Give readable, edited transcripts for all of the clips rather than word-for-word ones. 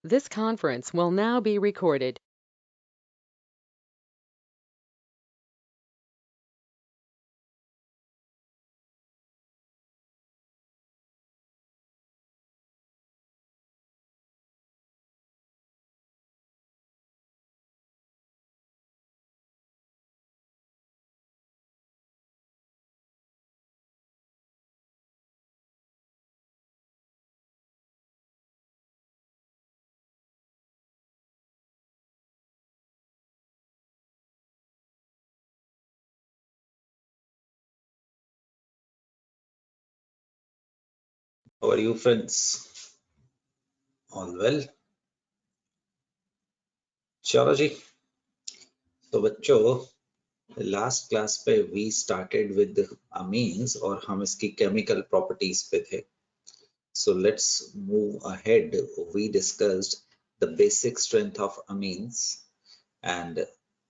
This conference will now be recorded. How are you friends? All well? चलो जी। तो बच्चों, last class पे we started with amines और हम इसकी केमिकल प्रॉपर्टीज पे थे. So let's move ahead. We discussed the basic strength of amines and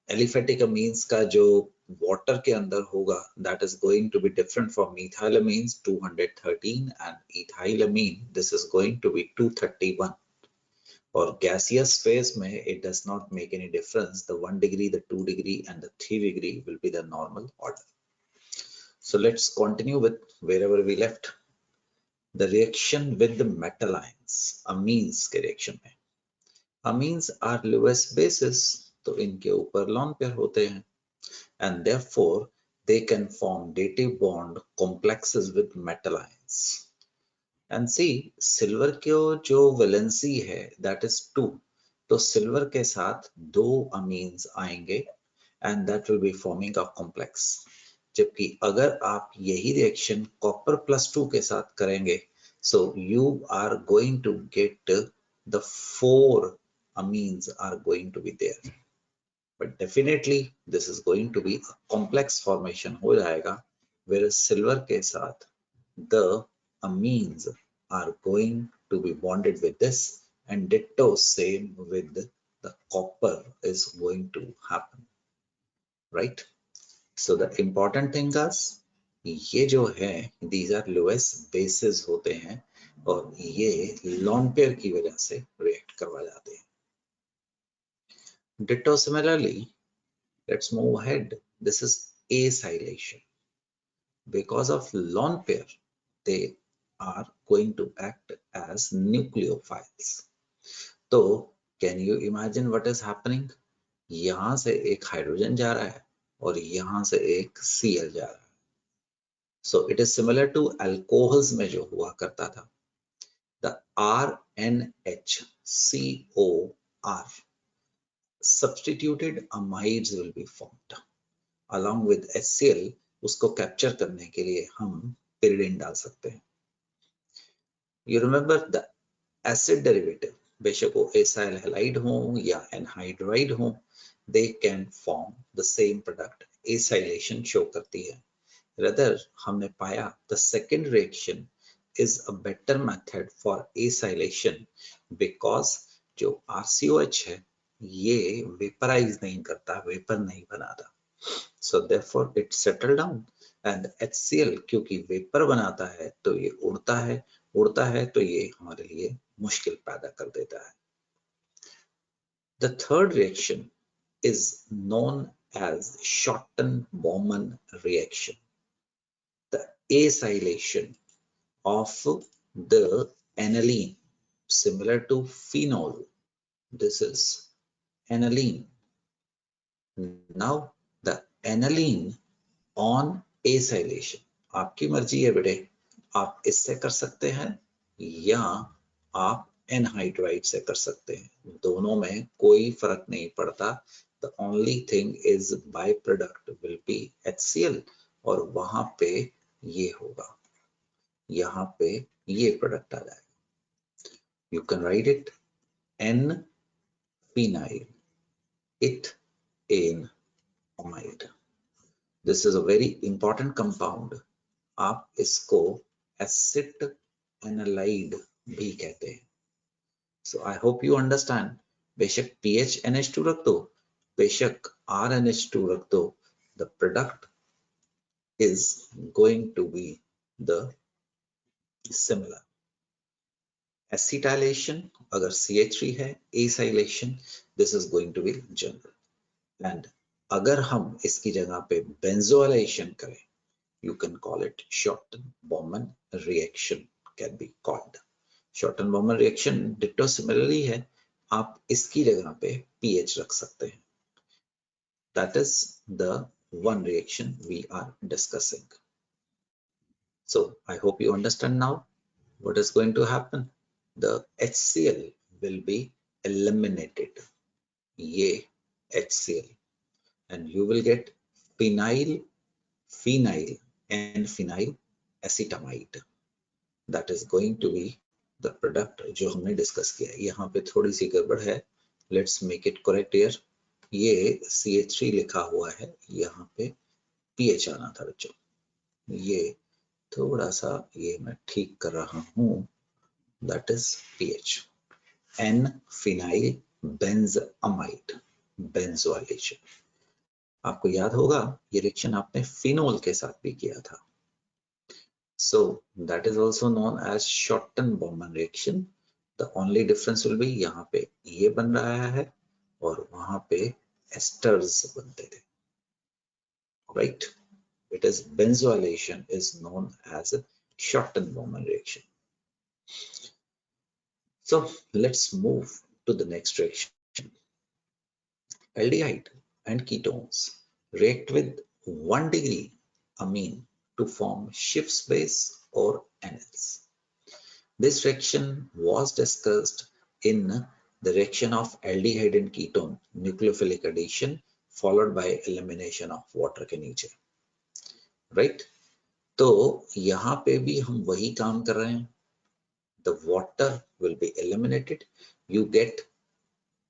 aliphatic amines का जो water के अंदर होगा that is going to be different from methylamines 213 and ethylamine this is going to be 231. और gaseous phase में it does not make any difference. The 1 degree, the 2 degree and the 3 degree will be the normal order. So let's continue with wherever we left. The reaction with the metal ions, amines के reaction में. Amines are Lewis bases, तो इनके ऊपर lone pair होते हैं, and therefore they can form dative bond complexes with metal ions. And see, silver की जो valency है that is 2, तो सिल्वर के साथ 2 अमीन्स आएंगे and that will be forming a complex. जबकि अगर आप यही रिएक्शन कॉपर प्लस 2 के साथ करेंगे so you are going to get the 4 amines are going to be there, but definitely this is going to be a complex formation हो जाएगा, whereas silver के साथ the amines are going to be bonded with this and ditto same with the copper is going to happen, right? So the important thing is ये जो है these are Lewis bases होते हैं और ये lone pair की वजह से react करवा जाते हैं. Ditto similarly, let's move ahead. This is acylation. Because of lone pair, they are going to act as nucleophiles. तो can you imagine what is happening? यहाँ से एक हाइड्रोजन जा रहा है और यहाँ से एक Cl जा रहा है. So it is similar to alcohols में जो हुआ करता था. The RNHCOR substituted amides will be formed. Along with HCl उसको कैप्चर करने के लिए हम pyridine डाल सकते हैं. You remember the acid derivative, बेशक वो acyl halide हो या anhydride हो, they can form the same product. Acylation show करती है. Rather, हमने पाया the second reaction is a better method for acylation because जो RCOH है ये vaporize नहीं करता, vapor नहीं बनाता. So therefore it settle down and HCl क्योंकि वेपर बनाता है तो ये उड़ता है तो ये हमारे लिए मुश्किल पैदा कर देता है. The third reaction is known as Schotten-Baumann reaction. The acylation of the aniline similar to phenol. This is aniline. Now the aniline on acylation, आपकी मर्जी है बेटे, आप इससे कर सकते हैं या आप एनहाइड्राइड से कर सकते हैं, दोनों में कोई फर्क नहीं पड़ता. The only thing is byproduct will be HCl और वहां पे ये होगा, यहाँ पे ये प्रोडक्ट आ जाएगा. You can write it N-phenyl ethane amide. This is a very important compound. आप इसको एसिड एनालाइड भी कहते हैं. So I hope you understand. बेशक PH NH2 रख दो, बेशक RNH2 रख दो, the product is going to be the similar. Acetylation अगर CH3 है, acylation this is going to be general. And अगर हम इसकी जगह पे benzoylation करें, you can call it Shorten-Bowman reaction can be called. Shorten-Bowman reaction ditto similarly है, आप इसकी जगह पे pH रख सकते हैं. That is the one reaction we are discussing. So I hope you understand now what is going to happen. The HCl will be eliminated. ये HCl, and you will get phenyl, and phenyl acetamide. That is going to be the product जो हमने discuss किया है. यहाँ पे थोड़ी सी गड़बड़ है. Let's make it correct here. ये CH3 लिखा हुआ है, यहाँ पे pH आना था बच्चों. ये थोड़ा सा ये मैं ठीक कर रहा हूँ. That is pH. N-phenyl benzamide, benzoylation. आपको याद होगा ये रिएक्शन आपने फिनोल के साथ भी किया था. So that is also known as Shorten-Bowman reaction. The only difference will be यहाँ पे ये बन रहा है और वहां पे esters बनते थे. Right? It is benzoylation is known as a Shorten-Bowman reaction. So let's move to the next reaction. Aldehyde and ketones react with 1 degree amine to form Schiff's base or anils. This reaction was discussed in the reaction of aldehyde and ketone nucleophilic addition followed by elimination of water के नीचे. Right? तो यहाँ पे भी हम वही काम कर रहे हैं. The water will be eliminated. You get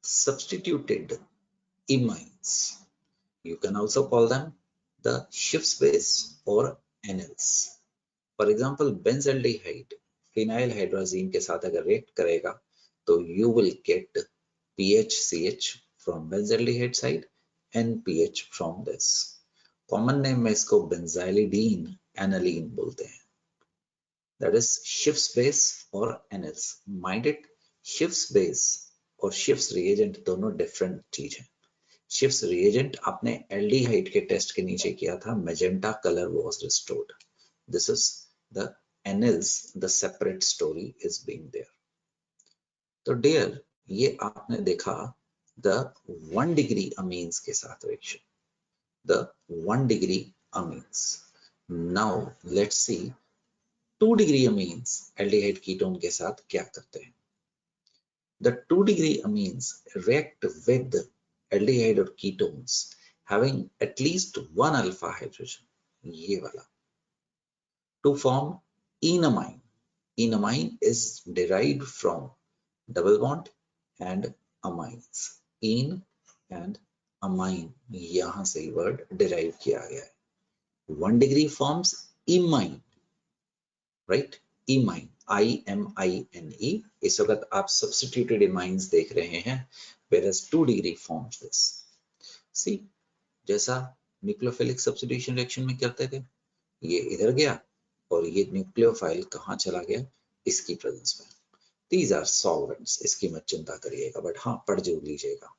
substituted amines. You can also call them the Schiff's base or anils. For example, benzaldehyde phenylhydrazine के साथ अगर react करेगा तो you will get PHCH from benzaldehyde side and PH from this. Common name में इसको benzylidene aniline बोलते हैं. That is Schiff's base or anils. Mind it, Schiff's base और Schiff's reagent दोनों different चीज है. Schiff's reagent आपने aldehyde के टेस्ट के नीचे किया था, magenta color was restored. This is the anils, the separate story is being there. तो dear, ये आपने देखा the 1 degree amines के साथ reaction, the 1 degree amines. Now let's see 2 degree amines aldehyde ketone के साथ क्या करते हैं. The 2 degree amines react with aldehyde or ketones having at least one alpha hydrogen, ये वाला, to form enamine. Enamine is derived from double bond and amines. En and amine, यहाँ से ही word derive किया गया है. 1 degree forms imine, right? Imine, I-M-I-N-E. इस वक्त आप substituted amines देख रहे हैं, whereas 2 degree forms this. See, जैसा nucleophilic substitution reaction में करते थे, ये इधर गया और ये न्यूक्लियोफाइल कहाँ चला गया, इसकी प्रेजेंस में. These are solvents, इसकी मत चिंता करिएगा, बट हाँ पढ़ जरूर लीजिएगा.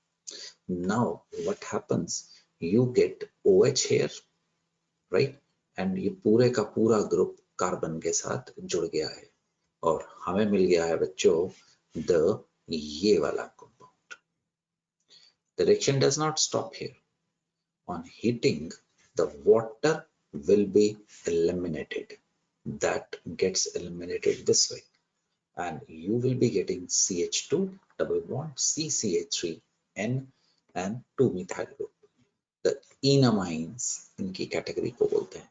Now what happens, you get OH here, right? And ये पूरे का पूरा ग्रुप कार्बन के साथ जुड़ गया है और हमें मिल गया है बच्चों ये वाला compound. The reaction does not stop here. On heating, the water will be eliminated. That gets eliminated this way, and you will be getting CH2 double bond CCH3 N and 2 methyl group. The enamines इनकी category को बोलते हैं.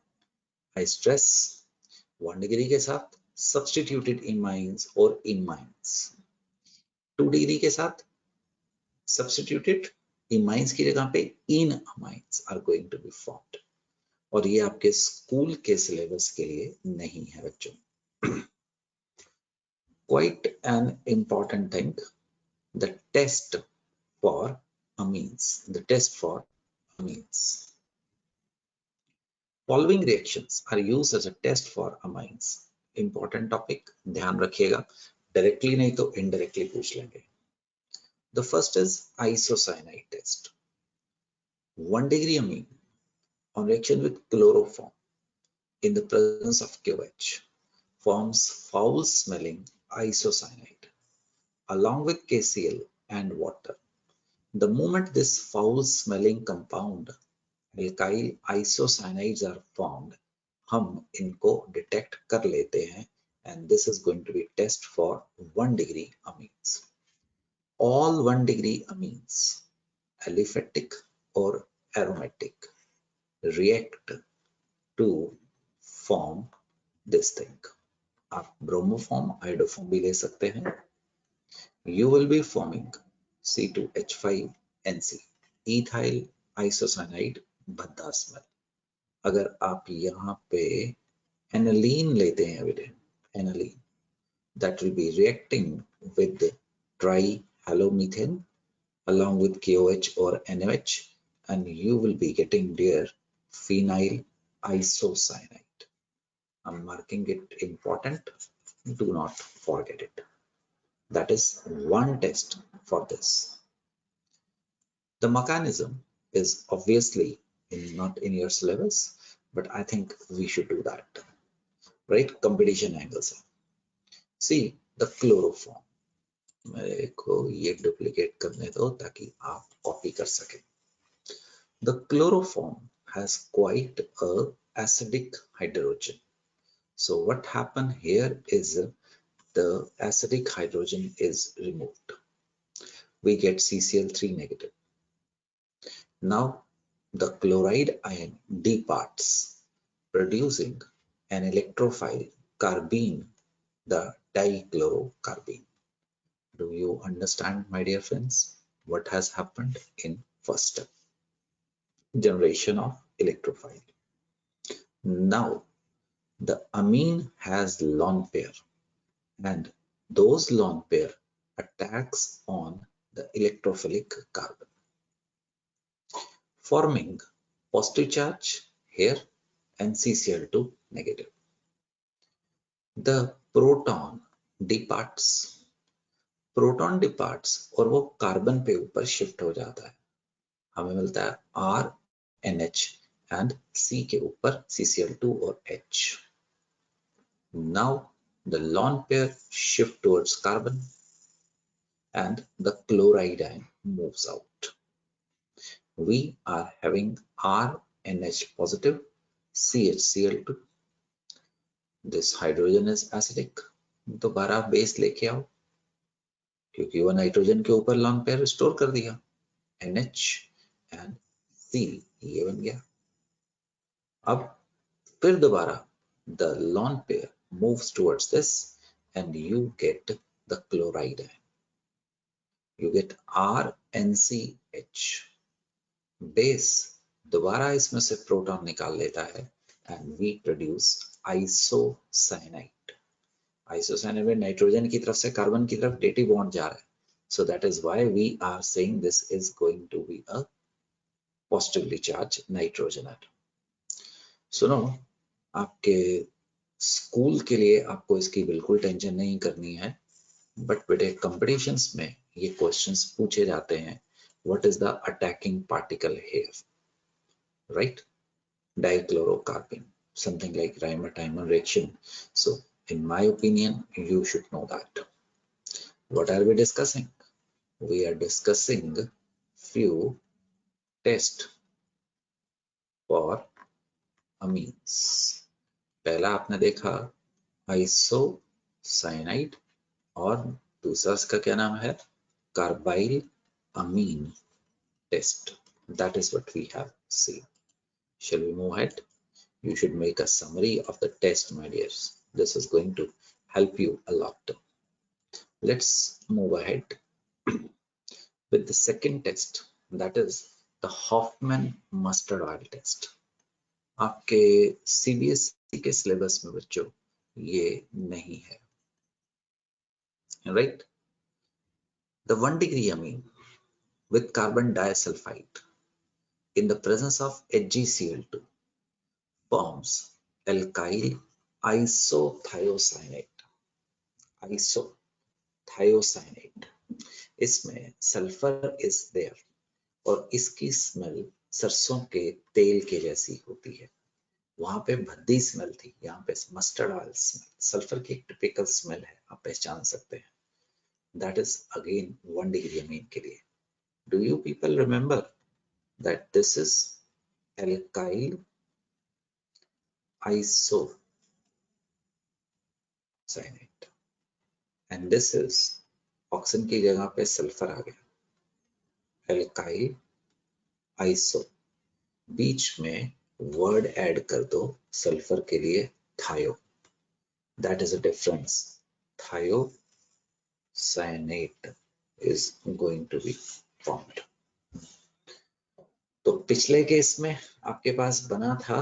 I stress 1 degree के साथ substituted amines or imines. 2 degree के साथ substituted amines की जगह पे enamines are going to be formed. और ये आपके स्कूल के सिलेबस के लिए नहीं है बच्चों. Quite an important thing, the test for amines. The test for amines. Following reactions are used as a test for amines. Important topic, ध्यान रखिएगा. डायरेक्टली नहीं तो इनडायरेक्टली पूछ लेंगे. The first is isocyanide test. 1-degree amine on reaction with chloroform in the presence of KOH forms foul-smelling isocyanide along with KCl and water. The moment this foul-smelling compound alkyl isocyanides are formed, हम इनको detect कर लेते हैं and this is going to be test for 1-degree amines. All 1-degree amines, aliphatic or aromatic, react to form this thing. आप bromoform iodoform भी ले सकते हैं. You will be forming C2H5NC, ethyl isocyanide, भद्दा smell. अगर आप यहाँ पे aniline लेते हैं बेटे, aniline, that will be reacting with trihalomethane along with KOH or NOH, and you will be getting dear phenyl isocyanide. I'm marking it important. Do not forget it. That is one test for this. The mechanism is obviously not in your syllabus, but I think we should do that. Right? Competition angles. See the chloroform. मेरे को ये duplicate करने दो ताकि आप copy कर सकें. The chloroform has quite a acidic hydrogen. So what happened here is the acidic hydrogen is removed. We get CCl3 negative. Now the chloride ion departs, producing an electrophile carbene, the dichlorocarbene. Do you understand, my dear friends, what has happened in first step? Generation of electrophile. Now the amine has lone pair, and those lone pair attacks on the electrophilic carbon, forming positive charge here and CCl2 negative. The proton departs. Proton departs और वो carbon पे ऊपर shift हो जाता है. हमें मिलता है RNH and C के ऊपर CCl2 और H. Now the lone pair shift towards carbon and the chloride ion moves out. We are having RNH positive, CHCl2. This hydrogen is acidic. दोबारा बेस लेके आओ, क्योंकि वो नाइट्रोजन के ऊपर लॉन्ग पेयर स्टोर कर दिया. NH and C ये बन गया. अब फिर दोबारा the lone pair moves towards this and you get the chloride ion. You get RNCH. Base दोबारा इसमें से प्रोटॉन निकाल लेता है and we produce isocyanide. Isocyanide में नाइट्रोजन की तरफ से कार्बन की तरफ डेटिव बॉन्ड जा रहा है. So that is why we are saying this is going to be a positively charged nitrogen atom. सुनो, आपके स्कूल के लिए आपको इसकी बिल्कुल टेंशन नहीं करनी है, बट बेटे कंपटीशंस में ये क्वेश्चंस पूछे जाते हैं. What is the attacking particle here? Right? Dichlorocarbon, something like Reimer-Tiemann reaction. So in my opinion, you should know that. What are we discussing? We are discussing few tests for amines. पहला आपने देखा isocyanide और दूसरा इसका क्या नाम है? Carbyl amine test. That is what we have seen. Shall we move ahead? You should make a summary of the test, my dears. This is going to help you a lot. Let's move ahead with the second test, that is the Hoffman mustard oil test. आपके CBSE के syllabus में बच्चों ये नहीं है. Right? The 1-degree amine with carbon disulfide in the presence of HgCl2 forms alkyl isothiocyanate. Iso thiocyanate. इसमें sulphur is there और इसकी स्मेल सरसों के तेल के जैसी होती है। वहां पे भद्दी स्मेल थी, यहाँ पे मस्टर्ड ऑयल स्मेल। सल्फर की एक टिपिकल स्मेल है, आप पहचान सकते हैं। That is again 1 degree amine के लिए। Do you people remember that this is alkyl isocyanate and this is, oxygen की जगह पे सल्फर आ गया, एल्काइल आइसो, बीच में वर्ड ऐड कर दो सल्फर के लिए थायो, that is a difference. Thiocyanate is going to be formed. तो पिछले केस में आपके पास बना था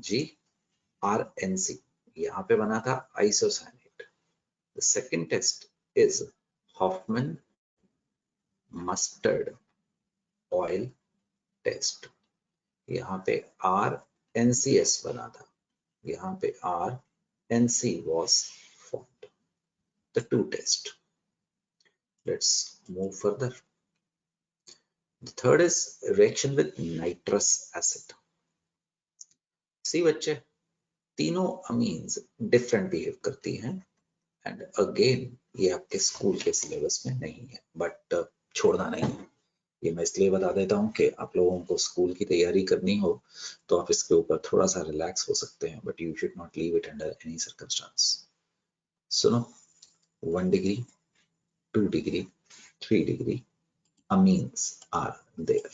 GRNC, यहाँ पे बना था isocyanate. The second test is Hofmann mustard oil test. यहाँ पे RNCS बना था, यहाँ पे RNC was formed. The two test. Let's move further. The third is reaction with nitrous acid. See बच्चे, तीनों अमीन्स डिफरेंट बिहेव करती हैं एंड अगेन ये आपके स्कूल के सिलेबस में नहीं है, बट छोड़ना नहीं है। ये मैं इसलिए बता देता हूँ कि आप लोगों को स्कूल की तैयारी करनी हो तो आप इसके ऊपर थोड़ा सा रिलैक्स हो सकते हैं, but you should not leave it under any circumstance. सुनो, 1 degree, 2 degree, 3 degree amines are there.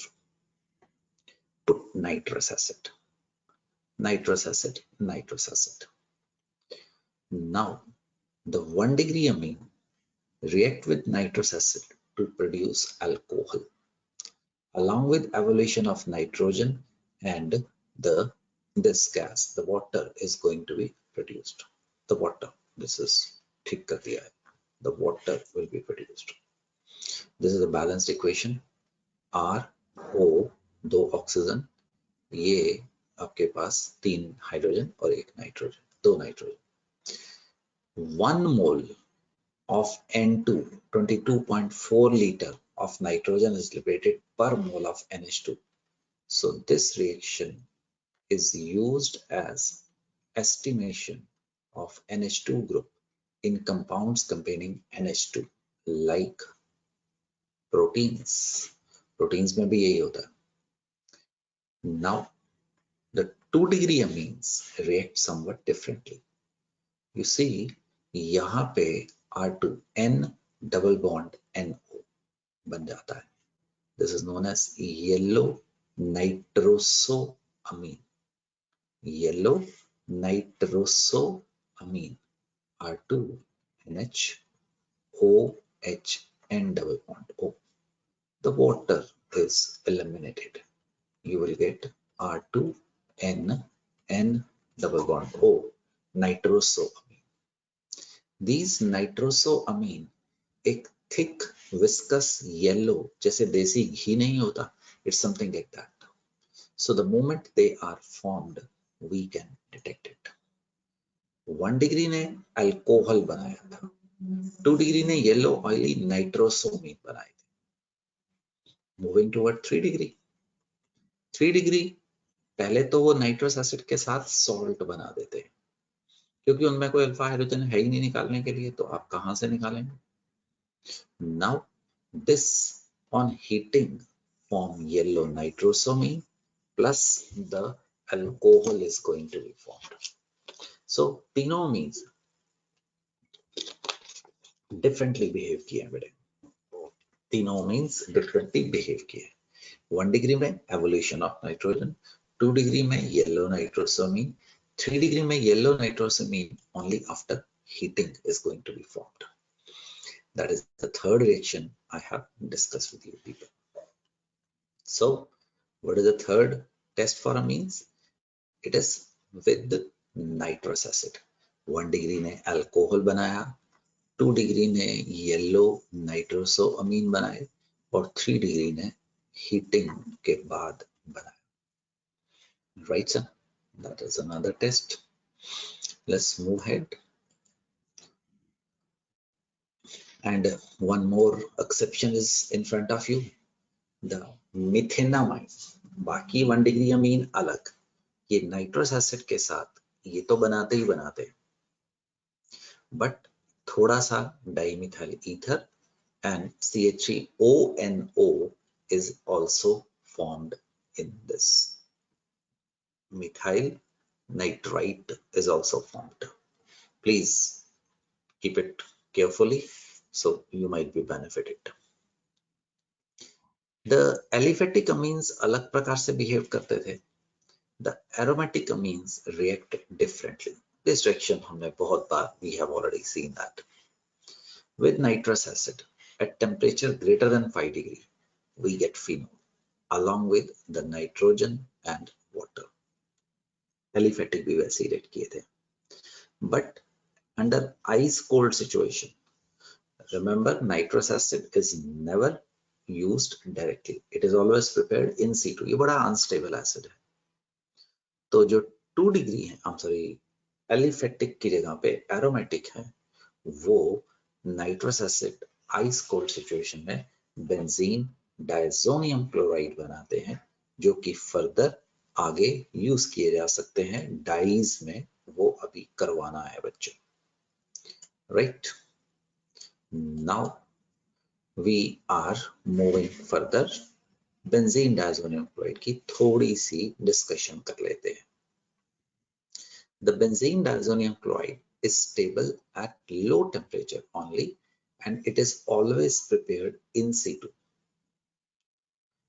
Put nitrous acid, nitrous acid, nitrous acid. Now the 1 degree amine react with nitrous acid to produce alcohol. Along with evolution of nitrogen and this gas, the water is going to be produced. The water, this is ठीक कर दिया है, the water will be produced. This is a balanced equation. RO, 2 oxygen, ये आपके पास 3 hydrogen और 1 nitrogen, 2 nitrogen. 1 mole of N2, 22.4 liter of nitrogen is liberated per mole of NH2. So this reaction is used as estimation of NH2 group in compounds containing NH2 like proteins. Proteins में भी यही होता है. Now the 2 degree amines react somewhat differently. You see, यहाँ पे R2 N double bond NO बन जाता है. This is known as yellow nitrosoamine. Yellow nitrosoamine. R2 NH OH N double bond O. The water is eliminated. You will get R2 N N double bond O, nitrosoamine. These nitrosoamine एक thick viscous yellow, जैसे देसी घी नहीं होता, it's something like that. So the moment they are formed, we can detect it. 1 degree ने alcohol बनाया था, 2 degree ने yellow oily नाइट्रोसोमीन बनाए थे. Moving toward 3 degree. 3 degree पहले तो वो नाइट्रस एसिड के साथ सॉल्ट बना देते हैं, क्योंकि उनमें कोई अल्फा हाइड्रोजन है ही नहीं निकालने के लिए, तो आप कहां से निकालेंगे? Now this on heating form yellow nitrosamine plus the alcohol is going to be formed. So तीनों amines differently behave किए हैं बेटे, तीनों amines differently behave किए हैं. 1 degree में evolution of nitrogen, 2 degree में yellow nitrosamine, 3 degree में yellow nitrosamine only after heating is going to be formed. That is the third reaction I have discussed with you people. So what is the third test for amines? It is with nitrous acid. 1 degree ने alcohol बनाया, 2 degree ने yellow nitrosamine बनाए और 3 degree ने heating के बाद बनाया. Right, sir? That is another test. Let's move ahead. And one more exception is in front of you, the methenamine. बाकी 1 डिग्री अमीन अलग, ये नाइट्रस एसिड के साथ ये तो बनाते ही बनाते हैं, बट थोड़ा सा dimethyl ether and CH3ONO is also formed in this. Methyl nitrite is also formed. Please keep it carefully so you might be benefited. The aliphatic amines अलग प्रकार से behave करते थे. The aromatic amines react differently. This reaction हमने बहुत बार, we have already seen that. With nitrous acid at temperature greater than 5 degree, we get phenol along with the nitrogen and water. Aliphatic भी वैसे ही react किए थे. But under ice cold situation, remember nitrous acid is never used directly. It is always prepared in situ. ये बड़ा unstable acid है. तो जो 2 degree है, aliphatic की जगह पे aromatic है, वो nitrous acid ice cold situation में benzene डायजोनियम क्लोराइड बनाते हैं, जो कि फर्दर आगे यूज किए जा सकते हैं डाइज में. वो अभी करवाना है बच्चों. Right, now we are moving further. Benzene diazonium chloride की थोड़ी सी डिस्कशन कर लेते हैं. The benzene diazonium chloride is stable at low temperature only, and it is always prepared in situ.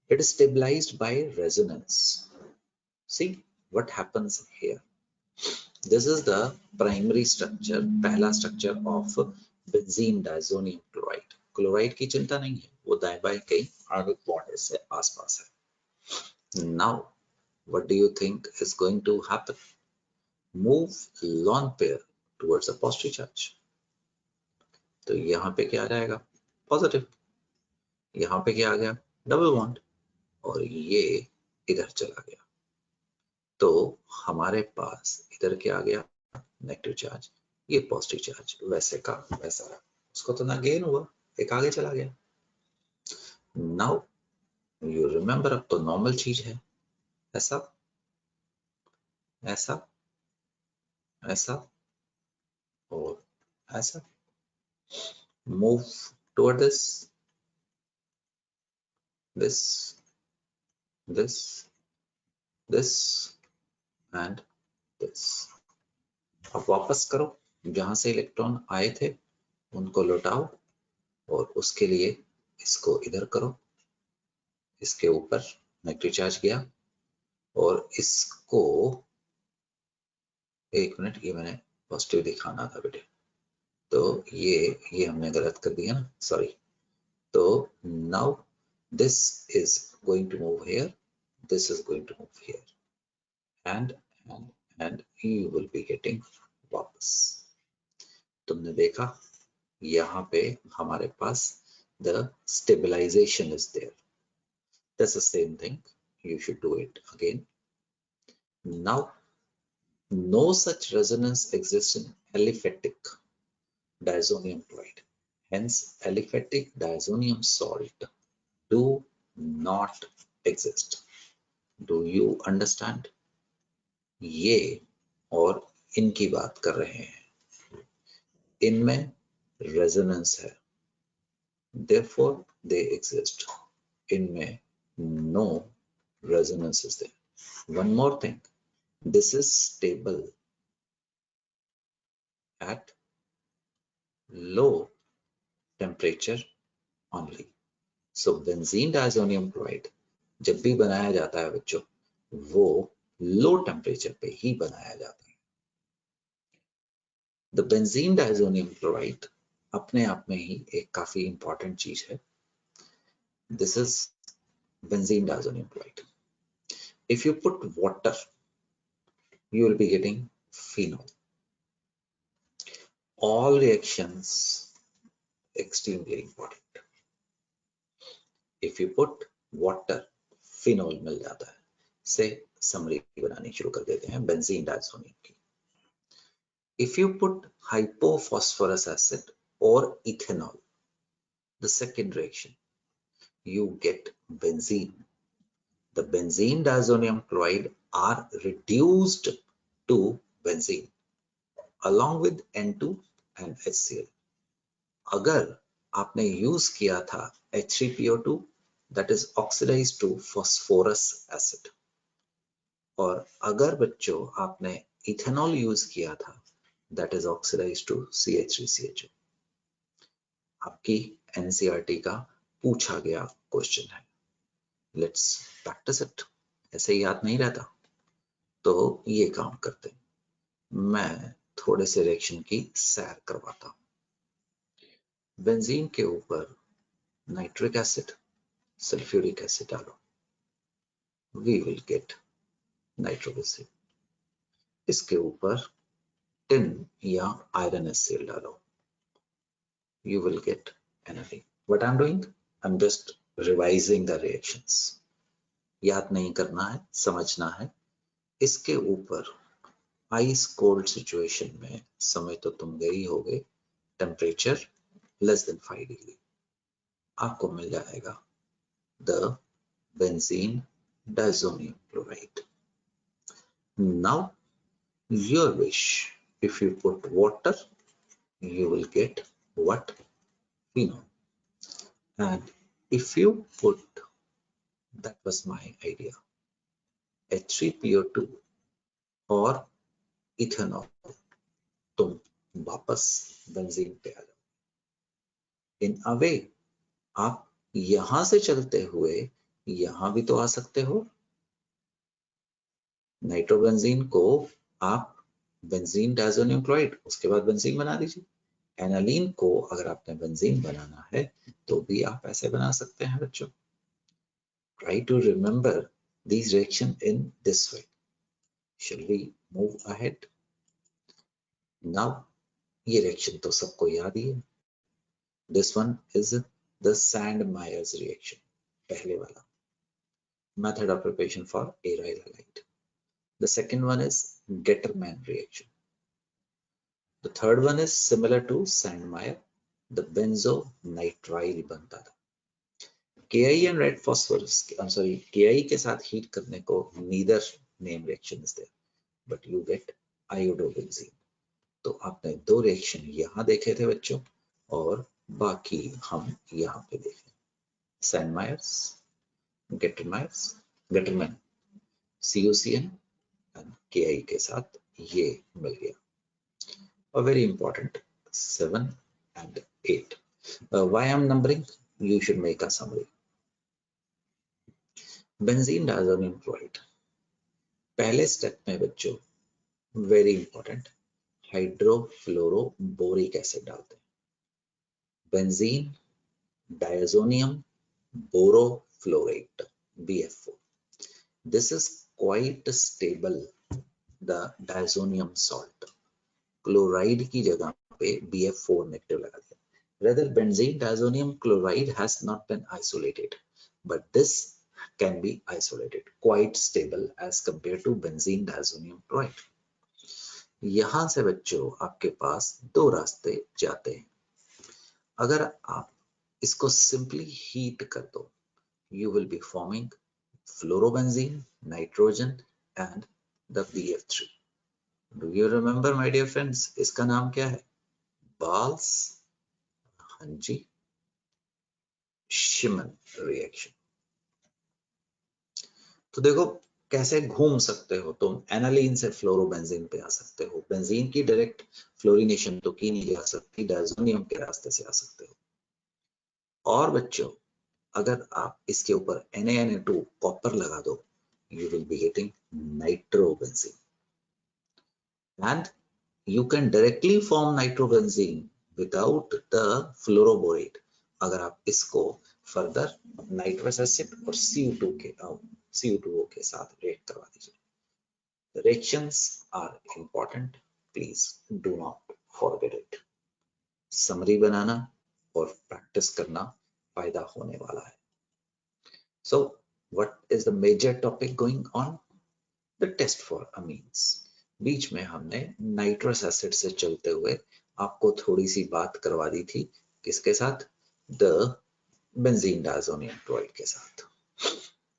It is stabilized by resonance. See what happens here. This is the primary structure, पहला structure of benzene diazonium chloride. Chloride की चिंता नहीं है, वो दाएं बाएं कहीं आणविक बॉन्ड से आसपास है. Now, what do you think is going to happen? Move lone pair towards a positive charge. तो यहाँ पे क्या आ जाएगा? पॉजिटिव. यहाँ पे क्या आ गया? Double bond. और ये इधर चला गया. तो हमारे पास इधर क्या आ गया? Negative charge. ये पॉजिटिव चार्ज वैसे का वैसा रहा. उसको तो ना गेन हुआ, एक आगे चला गया. नाउ यू रिमेम्बर, अब तो नॉर्मल चीज है. ऐसा ऐसा ऐसा और ऐसा. Move toward this, this, this, this and this. अब वापस करो, जहां से इलेक्ट्रॉन आए थे उनको लौटाओ, और उसके लिए इसको इधर करो. इसके ऊपर नेगेटिव चार्ज गया, और इसको एक मिनट, ये मैंने पॉजिटिव दिखाना था बेटे, तो ये हमने गलत कर दिया ना, सॉरी. तो now this is going to move here, this is going to move here, and you will be getting वापस. तुमने देखा यहाँ पे हमारे पास the stabilization is there. That's the same thing. You should do it again. Now, no such resonance exists in aliphatic diazonium chloride. Hence, aliphatic diazonium salt do not exist. Do you understand? ये और इनकी बात कर रहे हैं. इनमें resonance है, therefore they exist. इनमें no resonance is there. One more thing, this is stable at low temperature only. So benzene diazonium chloride जब भी बनाया जाता है बच्चों, वो लो टेम्परेचर पे ही बनाया जाता है. द बेंजीन डायजोनियम क्लोराइड अपने आप में ही एक काफी इंपॉर्टेंट चीज है. This is benzene diazonium chloride. If you put water, you will be getting phenol. All reactions extremely important. If you put water, phenol मिल जाता है. से समरी बनानी शुरू कर देते हैं बेंजीन डायजोनियम की. If you put hypophosphorus acid or ethanol, the second reaction, you get benzene. The benzene diazonium chloride are reduced to benzene along with N2 and HCl. अगर आपने यूज किया था H3PO2 that is oxidized to phosphorus acid, और अगर बच्चों आपने ethanol use किया था that is oxidized to CH3CHO. आपकी एनसीईआरटी का पूछा गया क्वेश्चन है. Let's practice it. ऐसे ही याद नहीं रहता, तो ये काम करते हैं. मैं थोड़े से रिएक्शन की सैर करवाता हूं. बेंजीन के ऊपर नाइट्रिक एसिड, सल्फ्यूरिक एसिड डालो, वी विल गेट नाइट्रोबेंजीन. इसके ऊपर टिन या आयरन एसिड डालो, you will get anything. What I'm doing? I'm just revising the reactions. याद नहीं करना है, समझना है. इसके ऊपर आइस कोल्ड सिचुएशन में समय तो तुम गए ही होगे, टेम्परेचर लेस देन 5 डिग्री, आपको मिल जाएगा the benzene diazonium chloride. Now your wish, if you put water you will get what? Phenol. And if you put, that was my idea, H3PO2 और ethanol, तुम वापस बेंजीन पे आ जाओ. इन अ वे आप यहां से चलते हुए यहां भी तो आ सकते हो. नाइट्रोबेंजीन को आप बेंजीन डायजोनियम क्लोराइड, उसके बाद बेंजीन बना दीजिए. एनालीन को अगर आपने बेंजीन बनाना है तो भी आप ऐसे बना सकते हैं बच्चों. Try to remember these reactions in this way. Shall we move ahead? Now, ये reaction तो सबको याद ही है. This one is the Sand-Myers reaction, पहले वाला. Method of preparation for aryl halide. The second one is Getterman reaction. The third one is similar to Sand-Meyer, the benzonitrile बनता था. Ki and red phosphorus, I'm sorry, Ki के साथ heat करने को neither name reaction is there, but you get iodobenzene. तो आपने दो reaction यहाँ देखे थे बच्चों, और बाकी हम यहाँ पे देखें. Sand-Myers, Getterman, CuCN and Ki के साथ ये मिल गया. A very important 7 and 8. Why I'm numbering? You should make a summary. Benzene diazonium chloride. पहले स्टेप में बच्चों वेरी इंपॉर्टेंट हाइड्रोफ्लोरोबोरिक एसिड डालते हैं. Benzene diazonium borofluorate BF4. This is quite stable, the diazonium salt. Chloride की जगह पे BF4 negative लगा दिया. Rather, benzene diazonium chloride has not been isolated, but this can be isolated, quite stable as compared to benzene diazonium chloride. यहां से बच्चों आपके पास दो रास्ते जाते हैं. अगर आप इसको सिंपली हीट कर दो, you will be forming fluorobenzene, nitrogen and the BF3. Do you remember my dear friends? इसका नाम क्या है? बाल्स हंजी शिमन रिएक्शन. तो देखो कैसे घूम सकते हो तुम. एनालीन से फ्लोरोबेंजीन पे आ सकते हो. बेंजीन की डायरेक्ट फ्लोरिनेशन तो की नहीं जा सकती, डायजोनियम के रास्ते से आ सकते हो. और बच्चों अगर आप इसके ऊपर Na2 कॉपर लगा दो, you will be getting nitrobenzene. And you can directly form nitrobenzene without the fluoroborate. अगर आप इसको फर्दर नाइट्रस एसिड और CO2O के साथ रिएक्ट करवा दीजिए. The reactions are important. Please do not forget it. Summary बनाना और प्रैक्टिस करना फायदा होने वाला है. So, what is the major topic going on? The test for amines. बीच में हमने नाइट्रस एसिड से चलते हुए आपको थोड़ी सी बात करवा दी थी. किसके साथ? द बेंजीन डायजोनियम क्लोराइड के साथ।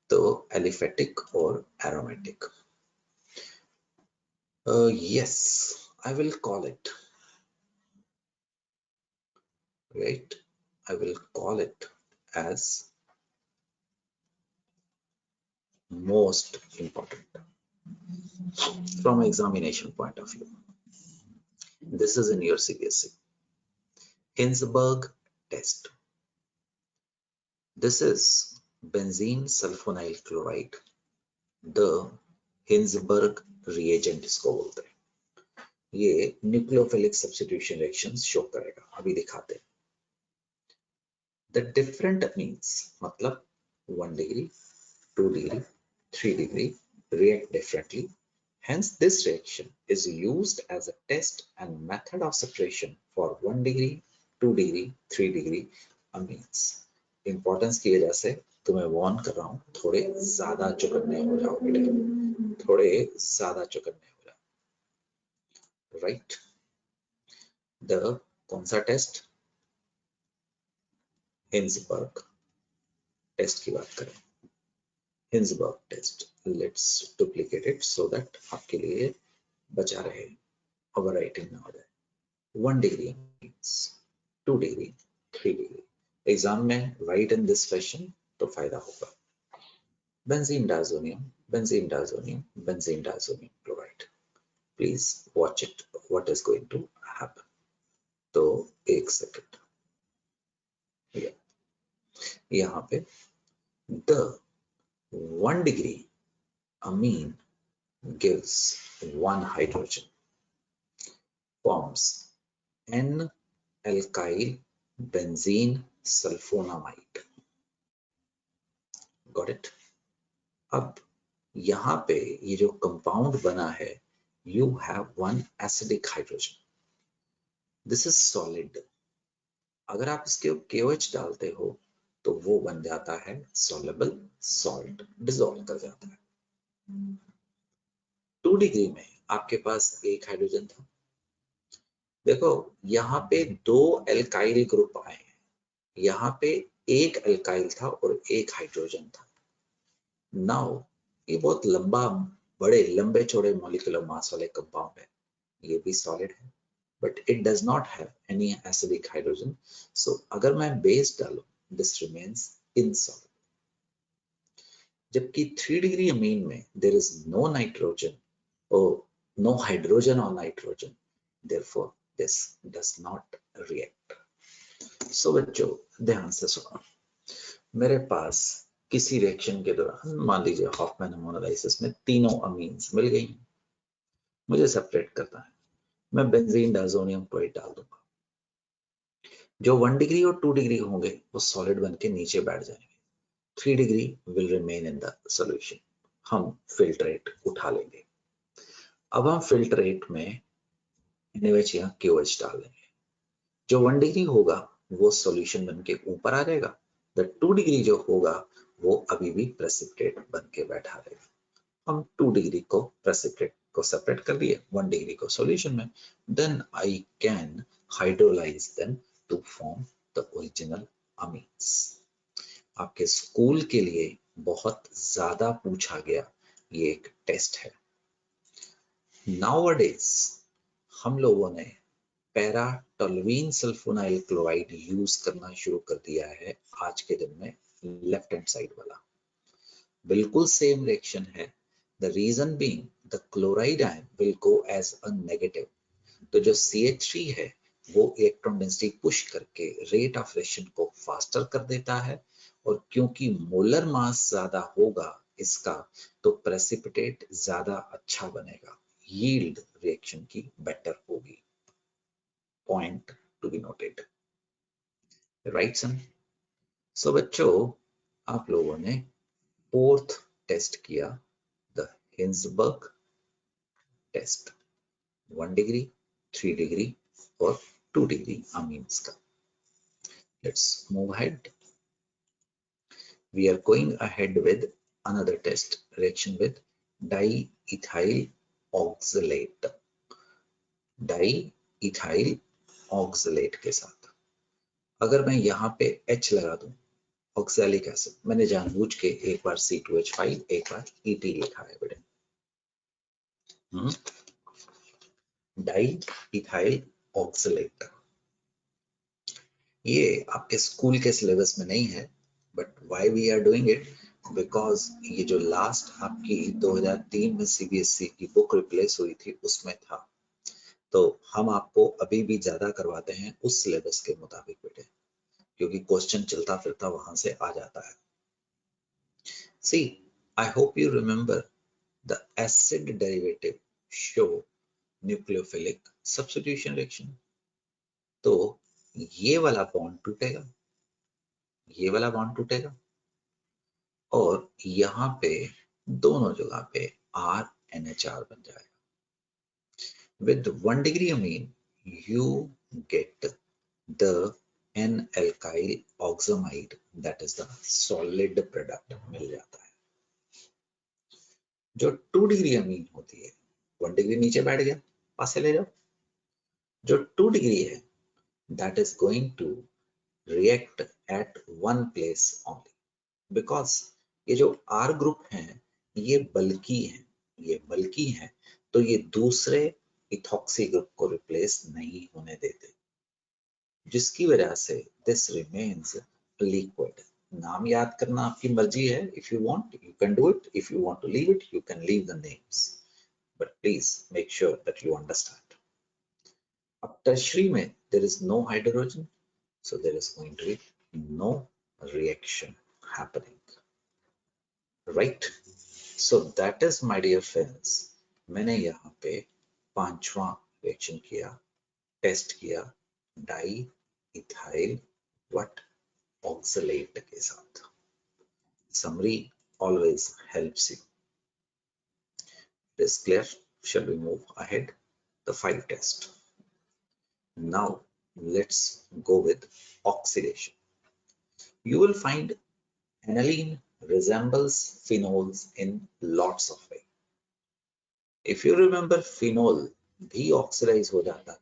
तो एलिफेटिक और aromatic. yes, I will call it, right? I will call it as most important from examination point of view. This is in your CBSE. Hinsberg test. This is benzene sulfonyl chloride. The Hinsberg reagent इसको बोलते हैं। ये nucleophilic substitution reactions show करेगा, अभी दिखाते हैं। The different amines मतलब 1 degree, 2 degree, 3 degree react differently. Hence, this reaction is used as a test and method of separation for 1 degree, 2 degree, 3 degree amines. Importance की वजह से तुम्हें वार्न कर रहा हूँ, थोड़े ज्यादा चौकन्ने हो जाओ बेटे, थोड़े ज्यादा चौकन्ने हो जाओ, राइट? द कौन सा टेस्ट? हिंसबर्ग टेस्ट की बात करें। Hinsberg test. Let's duplicate it so that आपके लिए बचा रहे overwriting ना हो जाए। 1 degree means 2 degree, 3 degree. Exam में write in this fashion तो फायदा होगा। Benzene diazonium, benzene diazonium, benzene diazonium chloride. Please watch it. What is going to happen? तो एक सेकंड, यहाँ पे the 1 degree amine gives 1 hydrogen, forms N-alkyl benzene sulfonamide. Got it? अब यहाँ पे ये जो कंपाउंड बना है, you have 1 acidic hydrogen. This is solid. अगर आप इसके KOH डालते हो तो वो बन जाता है soluble salt, डिसॉल्व कर जाता है। 2 डिग्री में आपके पास एक हाइड्रोजन था। देखो यहाँ पे 2 एल्काइल ग्रुप आए हैं, यहाँ पे एक एल्काइल था और एक हाइड्रोजन था। नाउ ये बहुत लंबा, बड़े लंबे चौड़े मॉलिक्यूलर मास वाले कंपाउंड है, ये भी सॉलिड है, but it does not have any acidic hydrogen. So अगर मैं बेस डालूं, दिस रिमेन्स इनसॉल्युबल। जबकि 3 डिग्री अमीन में देयर इज नो नाइट्रोजन और नो हाइड्रोजन और nitrogen, therefore this does not react. So बच्चों ध्यान से सुनो, मेरे पास किसी रिएक्शन के दौरान मान लीजिए हॉफमैन होमोलाइसिस में तीनों अमीन्स मिल गई, मुझे सेपरेट करना है, मैं बेंजीन डायजोनियम क्लोराइड डाल दूंगा। जो 1 डिग्री और 2 डिग्री होंगे वो सॉलिड बन के नीचे बैठ जाएंगे, 3 degree will remain in the solution. हम फिल्ट्रेट उठा लेंगे। अब हम फिल्ट्रेट में NaOH या KOH डाल लेंगे। जो 1 डिग्री होगा वो सॉल्यूशन बन के ऊपर आ जाएगा, द 2 डिग्री जो होगा वो अभी भी प्रेसिपिटेट बन के बैठा रहेगा। हम 2 डिग्री को प्रेसिपिटेट को सेपरेट कर दिए, 1 डिग्री को सॉल्यूशन में, then I can hydrolyse them to form the original amines. आपके स्कूल के लिए बहुत ज्यादा पूछा गया ये एक टेस्ट है। नाउअडेज हम लोगों ने para toluene sulfonyl chloride use करना शुरू कर दिया है आज के दिन में, लेफ्ट हैंड साइड वाला बिल्कुल सेम रिएक्शन है। The reason being the chloride ion will go as a negative, तो जो CH3 है वो इलेक्ट्रॉन डेंसिटी पुश करके रेट ऑफ रिएक्शन को फास्टर कर देता है, और क्योंकि मोलर मास ज्यादा होगा इसका तो प्रेसिपिटेट ज्यादा अच्छा बनेगा, यील्ड रिएक्शन की बेटर होगी। Point to be noted, right son? So बच्चों आप लोगों ने 4th टेस्ट किया, the Hinsberg test, 1 degree, 3 degree और 2 डिग्री amines का। Let's move ahead. We are going ahead with another test, reaction with diethyl oxalate, diethyl oxalate के साथ। अगर मैं यहाँ पे H लगा दूं, ऑक्सैलिक एसिड, मैंने जानबूझ के एक बार C2H5 एक बार ET लिखा है बेटे, डाई इथाइल ऑक्सलेट। ये आपके स्कूल के सिलेबस में नहीं है, but why we are doing it, because ये जो लास्ट आपकी 2003 में CBSE की बुक रिप्लेस हुई थी उसमें था, तो हम आपको अभी भी ज्यादा करवाते हैं उस सिलेबस के मुताबिक बेटे, क्योंकि क्वेश्चन चलता फिरता वहां से आ जाता है। See, I hope you remember the acid derivative show nucleophilic substitution reaction. तो ये वाला बॉन्ड टूटेगा, ये वाला बॉन्ड टूटेगा, और यहाँ पे दोनों जगह पे RNHR बन जाएगा। With 1 degree amine, you get the N-alkyl oxamide, that is the solid product मिल जाता है। जो 2 डिग्री अमीन होती है, 1 डिग्री नीचे बैठ गया, पास से ले जाओ। जो 2 डिग्री है, that is going to react at one place only, because ये जो R ग्रुप है ये बल्कि है, ये बल्कि है, तो ये दूसरे इथॉक्सी ग्रुप को रिप्लेस नहीं होने देते, जिसकी वजह से दिस रिमेन्स लिक्विड। नाम याद करना आपकी मर्जी है, if you want you can do it, if you want to leave it you can leave the names, but please make sure that you understand. अब टर्शरी में there is no hydrogen, so there is going to be no reaction happening, right? So that is, my dear friends, मैंने यहाँ पे पांचवा reaction किया, test किया di ethyl what oxalate के साथ। Summary always helps you. It is clear? Shall we move ahead? The 5 test. Now let's go with oxidation. You will find aniline resembles phenols in lots of ways. If you remember, phenol भी oxidise हो जाता था,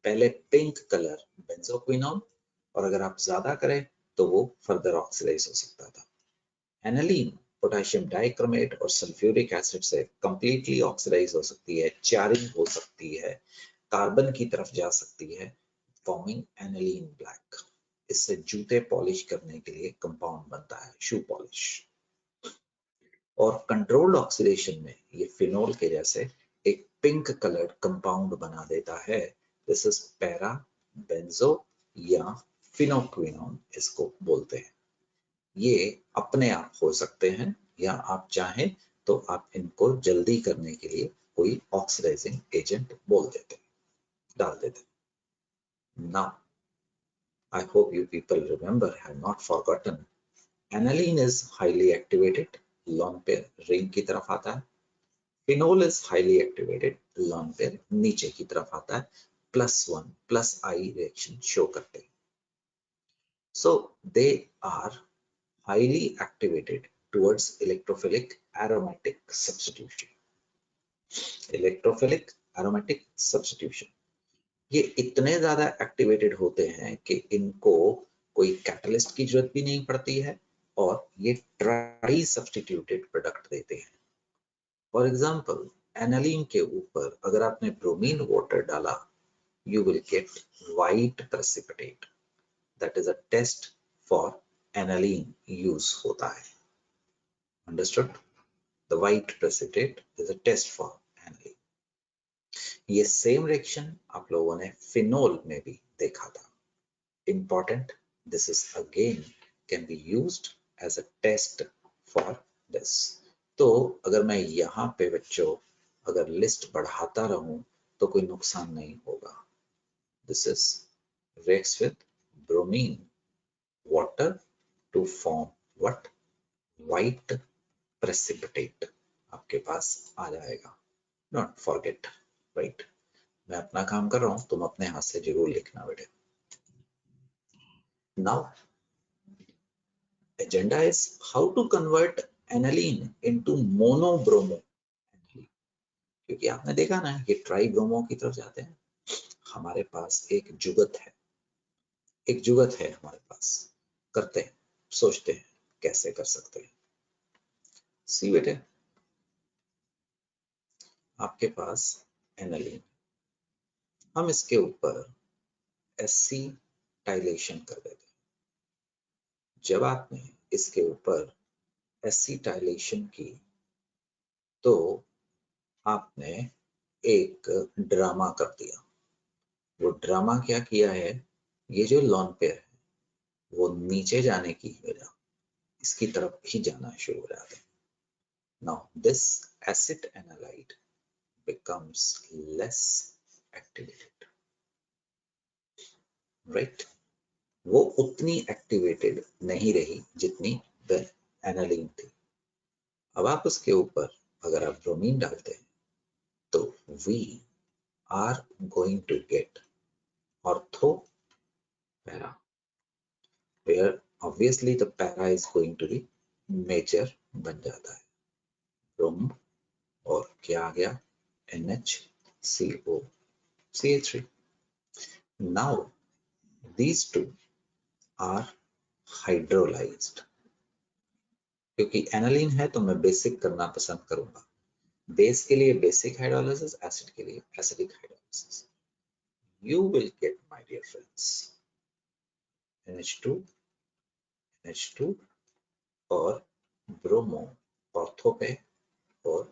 पहले pink colour बेंजोक्विनोल, और अगर आप ज्यादा करें तो वो फर्दर ऑक्सीडाइज हो सकता था। एनालीन पोटेशियम डाइक्रोमेट और सल्फ्यूरिक एसिड से कंप्लीटली ऑक्सीडाइज हो सकती है, चारिंग हो सकती है, कार्बन की तरफ जा सकती है, फॉर्मिंग एनालीन ब्लैक। इससे जूते पॉलिश करने के लिए कंपाउंड बनता है, शू पॉलिश। और कंट्रोल्ड ऑक्सीडेशन में ये फिनोल के जैसे एक पिंक कलर्ड कंपाउंड बना देता है। दिस इज पैरा बेंजो या फिनोक्विनोन इसको बोलते हैं। ये अपने आप हो सकते हैं, या आप चाहें तो आप इनको जल्दी करने के लिए कोई ऑक्सीडाइजिंग एजेंट बोल देते, डाल देते। Now I hope you people remember, have not forgotten, aniline is highly activated, lone pair ring की तरफ आता है। Phenol is highly activated, lone pair नीचे की तरफ आता है, +1 +I रिएक्शन शो करते हैं। So they are highly activated towards electrophilic aromatic substitution. Electrophilic aromatic substitution, ये इतने ज्यादा एक्टिवेटेड होते हैं कि इनको कोई कैटलिस्ट की जरूरत भी नहीं पड़ती है, और ये ट्राई सब्स्टिट्यूटेड प्रोडक्ट देते हैं। फॉर एग्जाम्पल, एनालीन के ऊपर अगर आपने ब्रोमीन वाटर डाला, you will get white precipitate. That is a test for aniline use होता है। Understood? The white precipitate is a test for aniline. ये सेम रिएक्शन आप लोगों ने फिनोल में भी देखा था। Important, this is again can be used as a test for this. तो अगर मैं यहाँ पे बच्चों अगर लिस्ट बढ़ाता रहूं तो कोई नुकसान नहीं होगा। This is reacts with bromine water to form what? White precipitate आपके पास आ जाएगा। Don't forget, right? मैं अपना काम कर रहा हूं, तुम अपने हाथ से जरूर लिखना बेटे। Now, agenda is how to convert aniline into monobromo aniline. क्योंकि आपने देखा ना, ये ट्राई ब्रोमो की तरफ जाते हैं। हमारे पास एक जुगत है, एक जुगत है हमारे पास, करते हैं, सोचते हैं कैसे कर सकते हैं। सी बेटे, आपके पास एनालिन, हम इसके ऊपर एसिटाइलेशन कर देते हैं। जब आपने इसके ऊपर एसिटाइलेशन की तो आपने एक ड्रामा कर दिया। वो ड्रामा क्या किया है, ये जो लॉन पेयर है वो नीचे जाने की वजह इसकी तरफ ही जाना शुरू हो जाता है। Now this acid analyte becomes less activated, right? वो उतनी एक्टिवेटेड नहीं रही जितनी द एनालिन थी। अब आप उसके ऊपर अगर आप ब्रोमीन डालते हैं तो we are going to get ortho para, where obviously the para is going to be major बन जाता है। ब्रोम और क्या आ गया, NHCO CH3। now these two are hydrolyzed। क्योंकि एनालिन है तो मैं बेसिक करना पसंद करूंगा। बेस के लिए बेसिक हाइड्रोलाइसिस, एसिड के लिए acidic hydrolysis. You will get, my dear friends, NH2 NH2 और ब्रोमो ऑर्थो पे और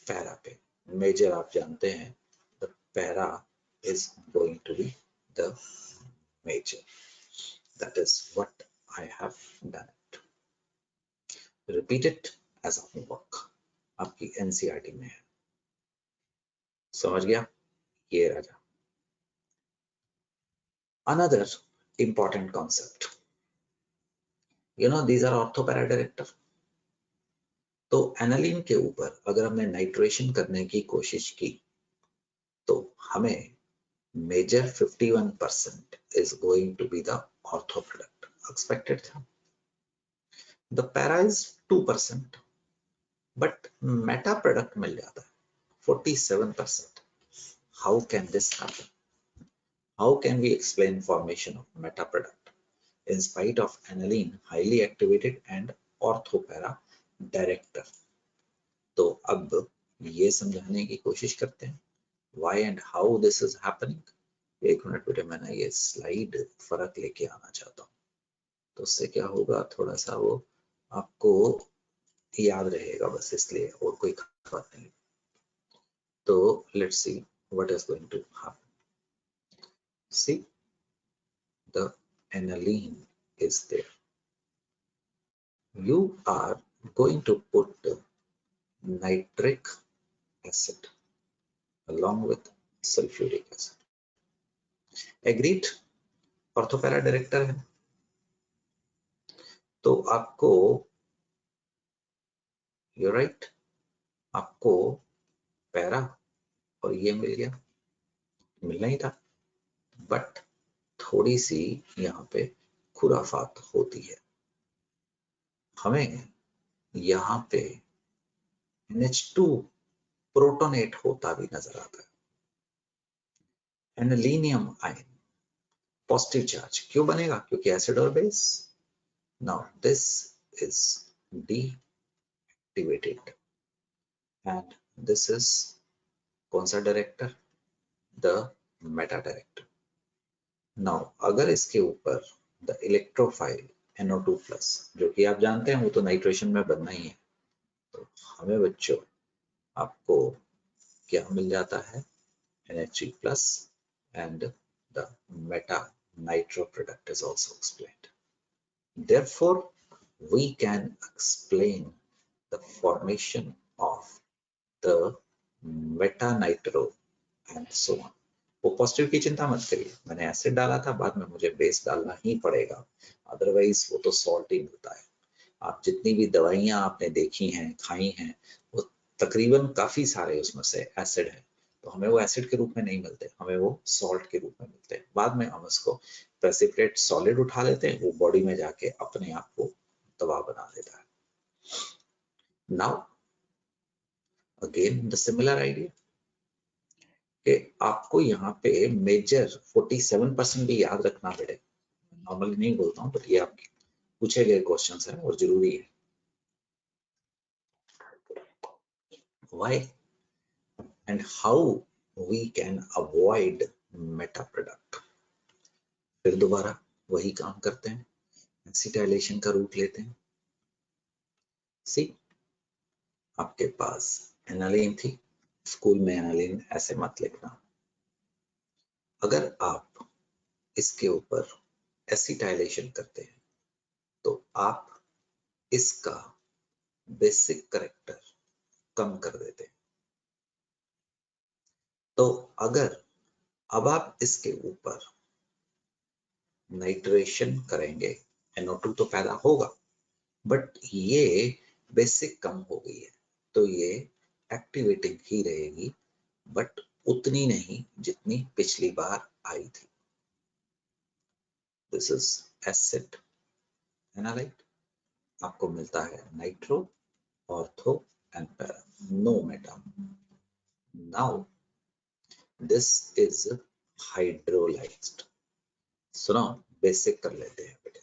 पैरा पे। मेजर आप जानते हैं, the para is going to be the major. That is what I have done it. Repeat it as a homework, आपकी NCERT में है। समझ गया? ये राजा। Another important concept, you know, these are ortho para director। तो aniline के ऊपर अगर हमने नाइट्रेशन करने की कोशिश की तो हमें major 51% is going to be the ortho product, expected था। the para is 2% but meta product मिल जाता है 47%। how can this happen? how can we explain formation of meta product in spite of aniline highly activated and ortho para director? तो अब ये समझाने की कोशिश करते हैं why and how this is happening। एक मिनट बेटे, मैं ना ये स्लाइड फर्क लेके आना चाहता हूँ, तो उससे क्या होगा, थोड़ा सा वो आपको याद रहेगा, बस इसलिए, और कोई बात नहीं। तो let's see what is going to happen. See, the aniline is there, you are going to put nitric acid along with sulfuric acid। Agreed, ortho para director है तो आपको, यू राइट, आपको पैरा और ये मिल गया, मिलना ही था। बट थोड़ी सी यहाँ पे खुराफात होती है, हमें यहाँ पे NH2 प्रोटोनेट होता भी नजर आता है। एनालिनियम आयन पॉजिटिव चार्ज क्यों बनेगा, क्योंकि एसिड और base. Now this is deactivated and this is कौन सा director, the Meta director. Now अगर इसके ऊपर द इलेक्ट्रोफाइल NO2+, जो कि आप जानते हैं वो तो नाइट्रेशन में बनना ही है, तो हमें बच्चों आपको क्या मिल जाता है, NH3+ and the meta nitro product is also explained। Therefore, we can explain the formation of the meta nitro and so on। वो पॉजिटिव की चिंता मत करिए, मैंने एसिड डाला था, बाद में मुझे बेस डालना ही पड़ेगा, अदरवाइज वो तो सॉल्ट ही मिलता है। आप जितनी भी दवाइयां आपने देखी हैं, खाई हैं, वो तकरीबन काफी सारे उसमें से एसिड है, तो हमें वो एसिड के रूप में नहीं मिलते, हमें वो सॉल्ट के रूप में मिलते हैं। बाद में हम उसको प्रेसिपिटेट सॉलिड उठा लेते हैं, वो बॉडी में जाके अपने आप को दवा बना देता है। Now again the similar idea कि आपको यहाँ पे मेजर 47% भी याद रखना पड़े, नॉर्मली नहीं बोलता हूँ, बट ये आपके पूछे गए क्वेश्चंस हैं और जरूरी है. Why and how we can avoid meta product? फिर दोबारा वही काम करते हैं, एसिटाइलेशन का रूट लेते हैं. सी, आपके पास एनालिन थी, स्कूल में एनालिन ऐसे मत लिखना. अगर आप इसके ऊपर एसिटाइलेशन करते हैं तो आप इसका बेसिक करेक्टर कम कर देते हैं. तो अगर अब आप इसके ऊपर नाइट्रेशन करेंगे, NO2 तो पैदा होगा, बट ये बेसिक कम हो गई है, तो ये एक्टिवेटिंग ही रहेगी, बट उतनी नहीं जितनी पिछली बार आई थी. This is acetanilide. आपको मिलता है nitro, ortho and para, no meta. Now this is hydrolysed. सुनो, बेसिक कर लेते हैं बेटे,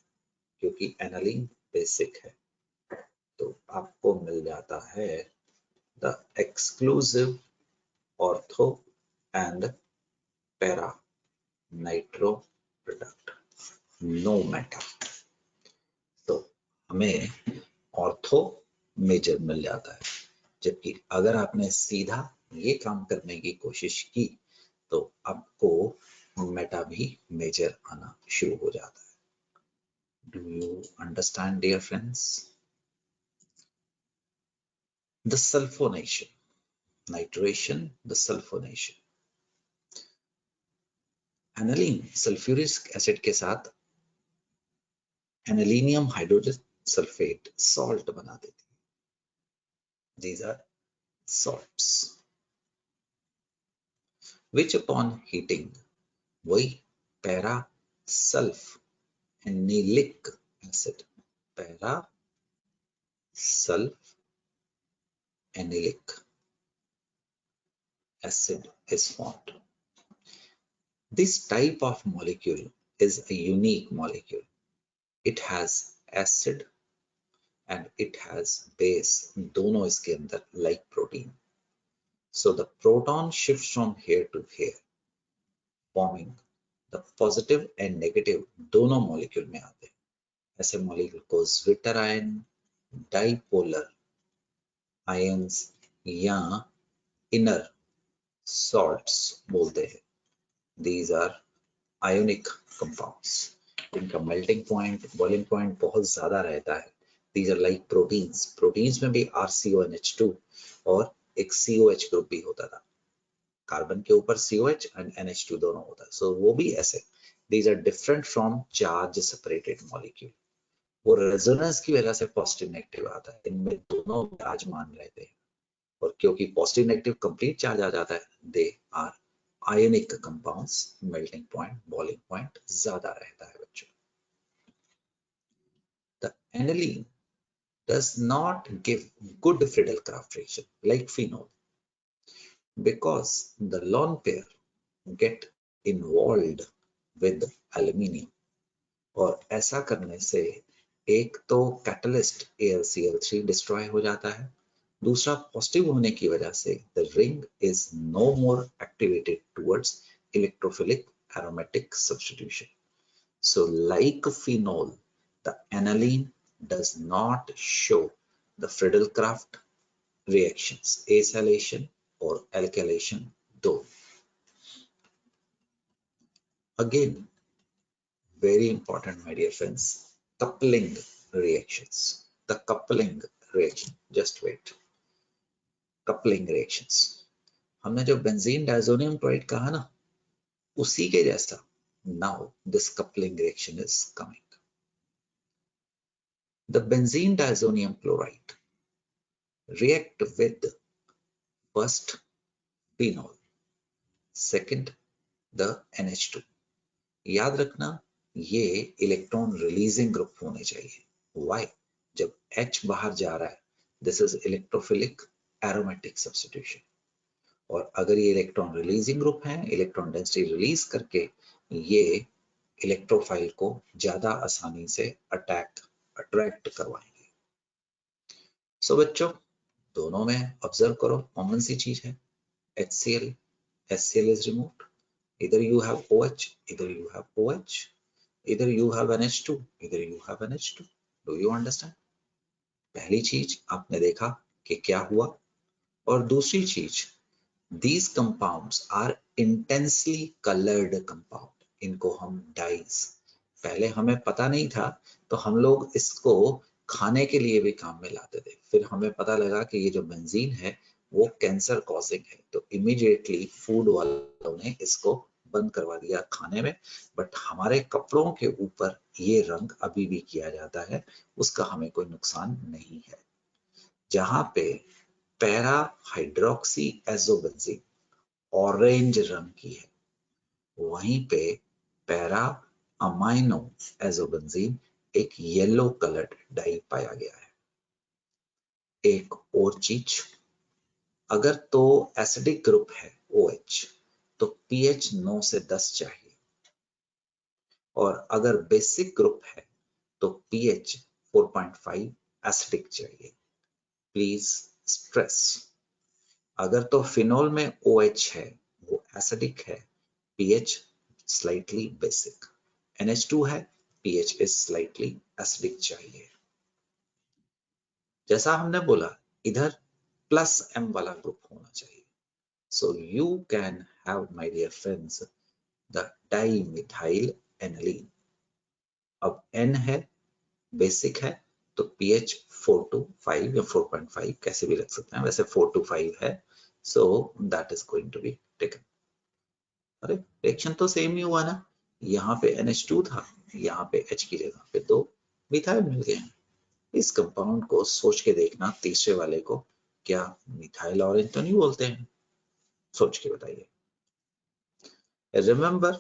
क्योंकि एनालिन बेसिक है. तो आपको मिल जाता है the exclusive ortho and para nitro product, no meta. तो हमें ऑर्थो मेजर मिल जाता है, जबकि अगर आपने सीधा ये काम करने की कोशिश की तो आपको मेटा भी मेजर आना शुरू हो जाता है. Do you understand dear friends? The sulphonation, nitration, the sulphonation. Aniline sulphuric acid के साथ एनालिनियम हाइड्रोजन सल्फेट सॉल्ट बना देती है. These are salts which upon heating, वही para sulphanilic acid, para sulphanilic acid is formed. This type of molecule is a unique molecule. It has acid and it has base, दोनों इसके अंदर like protein. So the proton shifts from here to here, forming the positive and negative, दोनों molecule में आते हैं. ऐसे molecule को zwitter ion, dipolar ions या inner salts बोलते हैं. These are ionic compounds. इनका melting point, boiling point बहुत ज्यादा रहता है. These are like proteins. Proteins में भी RCONH2 और एक COH ग्रुप भी होता था. कार्बन के ऊपर COH and NH2 दोनों होता है. So वो भी ऐसे. These are different from charge separated molecule. वो रेजोनेंस की वजह से पॉजिटिव नेगेटिव आता है. इनमें दोनों विराजमान रहते हैं, और क्योंकि पॉजिटिव नेगेटिव कंप्लीट चार्ज आ जाता है, they are ionic compounds. Melting point, boiling point ज्यादा रहता है बच्चों. The aniline does not give good Friedel-Crafts reaction like phenol because the lone pair get involved with aluminium. और ऐसा करने से एक तो कैटलिस्ट AlCl3 डिस्ट्रॉय हो जाता है, दूसरा पॉजिटिव होने की वजह से the ring is no more activated towards electrophilic aromatic substitution. So like phenol, the aniline does not show the Friedel-Crafts reactions, acylation or alkylation though. Again, very important my dear friends, coupling reactions. The coupling reaction, just wait. Coupling reactions, हमने जो benzene diazonium chloride कहा ना, उसी के जैसा. Now this coupling reaction is coming. The benzene diazonium chloride react with first phenol, second the NH2. याद रखना ये इलेक्ट्रॉन रिलीजिंग ग्रुप होने चाहिए. Why? जब H बाहर जा रहा है, this is electrophilic aromatic substitution. और अगर ये इलेक्ट्रॉन रिलीजिंग ग्रुप है, इलेक्ट्रॉन डेंसिटी रिलीज करके ये इलेक्ट्रोफाइल को ज्यादा आसानी से अट्रैक्ट करवाएंगे। सो बच्चों, दोनों में ऑब्जर्व करो कॉमन सी चीज है, HCl, HCl is removed. Either you have OH, either you have OH, either you have NH2, either you have NH2. Do you understand? पहली चीज आपने देखा कि क्या हुआ, और दूसरी चीज, these compounds are intensely colored compound. इनको हम डाइज, पहले हमें पता नहीं था तो हम लोग इसको खाने के लिए भी काम में लाते थे, फिर हमें पता लगा कि ये जो बेंजीन है वो कैंसर कॉजिंग है, तो इमीडिएटली फूड वालों ने इसको बंद करवा दिया खाने में। बट हमारे कपड़ों के ऊपर ये रंग अभी भी किया जाता है, उसका हमें कोई नुकसान नहीं है। जहां पे पैरा हाइड्रोक्सी एजोबेंजीन ऑरेंज रंग की है, वहीं पे पैरा अमाइनो एजोबेंजीन एक येलो कलर्ड डाई पाया गया है। एक और चीज, अगर तो एसिडिक ग्रुप है OH तो pH 9 से 10 चाहिए, और अगर बेसिक ग्रुप है तो pH 4.5 एसिडिक चाहिए। प्लीज स्ट्रेस, अगर तो फिनोल में OH है वो एसिडिक है, pH स्लाइटली बेसिक, NH2 है, pH इज स्लाइटली एसिडिक चाहिए। जैसा हमने बोला इधर +M वाला ग्रुप होना चाहिए। So you can have my dear friends the dimethyl aniline. अब N है, बेसिक है, तो pH 4 to 5 या 4.5 कैसे भी रख सकते हैं, वैसे 4 to 5 है, so that is going to be taken. अरे रिएक्शन तो सेम ही हुआ ना, यहाँ पे NH2 था, यहाँ पे H की जगह पे 2 मिथाइल मिल गए हैं। इस कंपाउंड को सोच के देखना, तीसरे वाले को क्या मिथाइल ऑरेंज तो नहीं बोलते हैं, सोच के बताइए। Remember,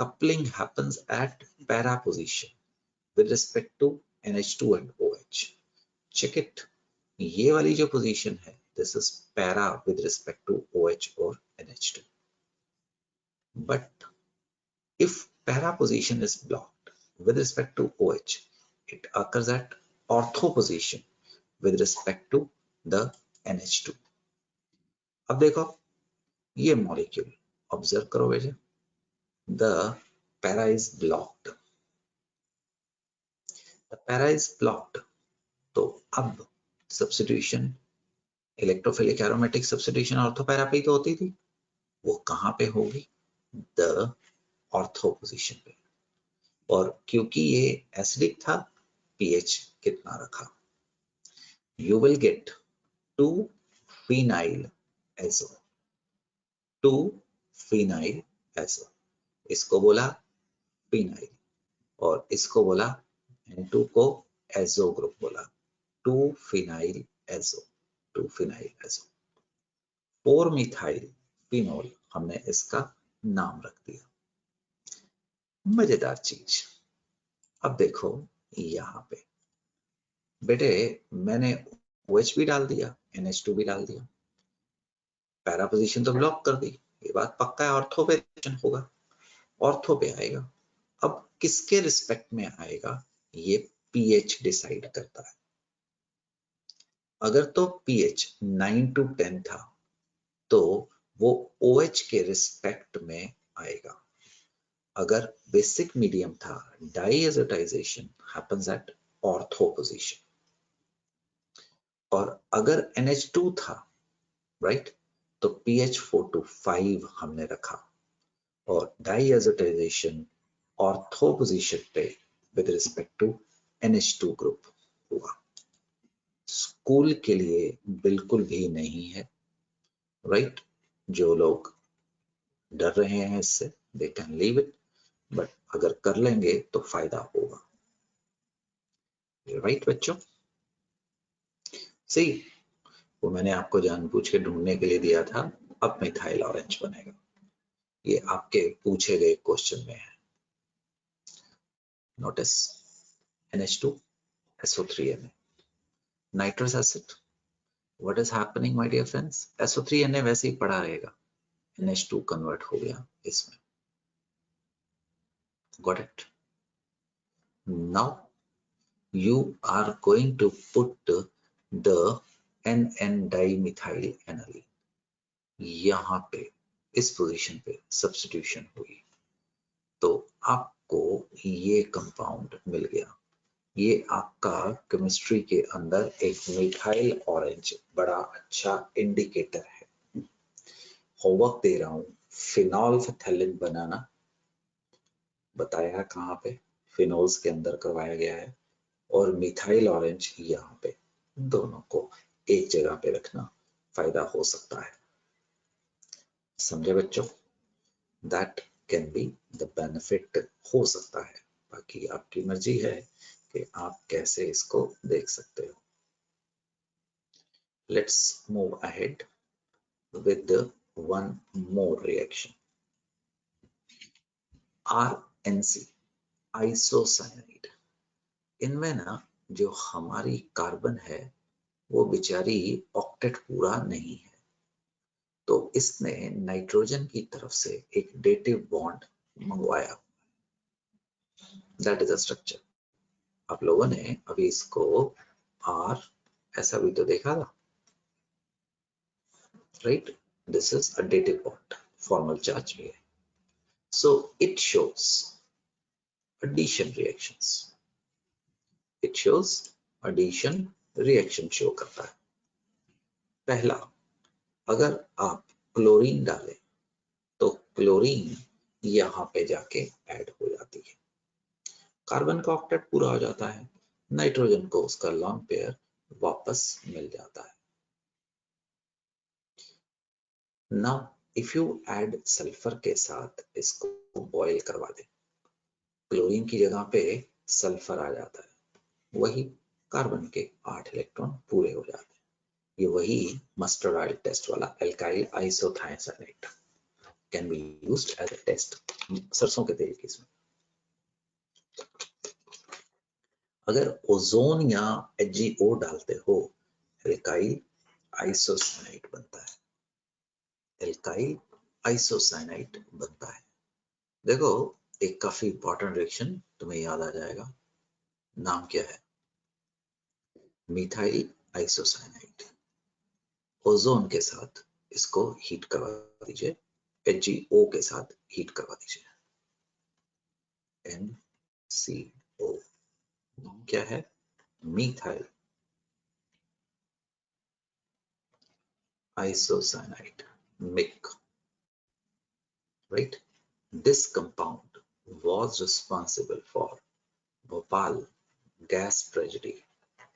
coupling happens at para position with respect to NH2 and OH. Check it. ये वाली जो पोजीशन है, this is para with respect to OH or NH2. But if para position is blocked with respect to OH, it occurs at ortho position with respect to the NH2. अब देखो ये molecule observe करो बेटा, the para is blocked, the para is blocked, तो अब substitution, electrophilic aromatic substitution ortho para पे ही तो होती थी, वो कहां पे होगी, द ऑर्थो पोजीशन पे। और क्योंकि ये एसिडिक था, pH कितना रखा, you will get 2 phenyl azo, 2 phenyl azo, इसको बोला phenyl और इसको बोला N2 को एजो ग्रुप बोला, 2 phenyl azo, 2 phenyl azo, 4 methyl phenol हमने इसका नाम रख दिया। मजेदार चीज, अब देखो यहां पे बेटे मैंने OH भी डाल दिया, NH2 भी डाल दिया, पैरा पोजीशन तो ब्लॉक कर दी, ये बात पक्का है ऑर्थो पे होगा, ऑर्थो पे आएगा। अब किसके रिस्पेक्ट में आएगा, ये pH डिसाइड करता है। अगर तो pH 9 to 10 था तो वो OH के रिस्पेक्ट में आएगा। अगर बेसिक मीडियम था, डाइएज़ोटाइजेशन हैपेंस एट ऑर्थो पोजीशन। और अगर NH2 था, राइट, तो pH 4 to 5 हमने रखा, और डाइएज़ोटाइजेशन ऑर्थो पोजीशन पे with respect to NH2 group हुआ। स्कूल के लिए बिल्कुल भी नहीं है, राइट, जो लोग डर रहे हैं इससे, they can leave it, but अगर कर लेंगे तो फायदा होगा, राइट बच्चों। सही, वो मैंने आपको जानबूझ के ढूंढने के लिए दिया था, अब मिथाइल ऑरेंज बनेगा, ये आपके पूछे गए क्वेश्चन में है। Notice NH2 SO3Na, nitrous acid, what is happening my dear friends, SO3Na वैसे ही पड़ा रहेगा, NH2 कन्वर्ट हो गया इसमें, Got it? Now you are going to put the NN dimethyl aniline यहाँ पे इस पोजीशन पे सब्स्टिट्यूशन हुई तो आपको ये कंपाउंड मिल गया। ये आपका केमिस्ट्री के अंदर एक मिथाइल ऑरेंज बड़ा अच्छा इंडिकेटर है। होमवर्क दे रहा हूं, फिनॉल फथैलिन बनाना बताया कहाँ पे, फिनोल्स के अंदर करवाया गया है, और मिथाइल ऑरेंज यहाँ पे, दोनों को एक जगह पे रखना फायदा हो सकता है। समझे बच्चों? That can be the benefit, हो सकता है, बाकी आपकी मर्जी है कि आप कैसे इसको देख सकते हो। Let's move ahead with one more reaction. RNC isocyanide, इनमें ना जो हमारी कार्बन है वो बेचारी ऑक्टेट पूरा नहीं है, तो इसने नाइट्रोजन की तरफ से एक डेटिव बॉन्ड मंगवाया। That is a structure. आप लोगों ने अभी इसको R ऐसा भी तो देखा था, right? This is a dative bond, formal charge भी है। So it shows addition reactions. It shows addition reaction show करता है। पहला, अगर आप क्लोरीन डालें तो क्लोरीन यहाँ पे जाके ऐड हो जाती है, कार्बन का ऑक्टेट पूरा हो जाता है, नाइट्रोजन को उसका लॉन्ग पेयर वापस मिल जाता है। Now if you add sulphur के साथ इसको बॉयल करवा दें, क्लोरीन की जगह पे सल्फर आ जाता है, वही कार्बन के 8 इलेक्ट्रॉन पूरे हो जाते हैं। ये वही मस्टर्ड ऑयल टेस्ट वाला alkyl isothiocyanate can be used as a test सरसों के तेल की इसमें। अगर ओजोन या HgO डालते हो, एल्काइल आइसोसाइनाइट बनता है, एल्काइल आइसोसाइनाइट बनता है। देखो, एक काफी इंपॉर्टेंट रिएक्शन तुम्हें याद आ जाएगा, नाम क्या है? Methyl isocyanate. ओजोन के साथ इसको हीट करवा दीजिए, HgO के साथ हीट करवा दीजिए, NCO, नाम क्या है? Methyl isocyanide, MIC, right? This compound was responsible for Bhopal gas tragedy,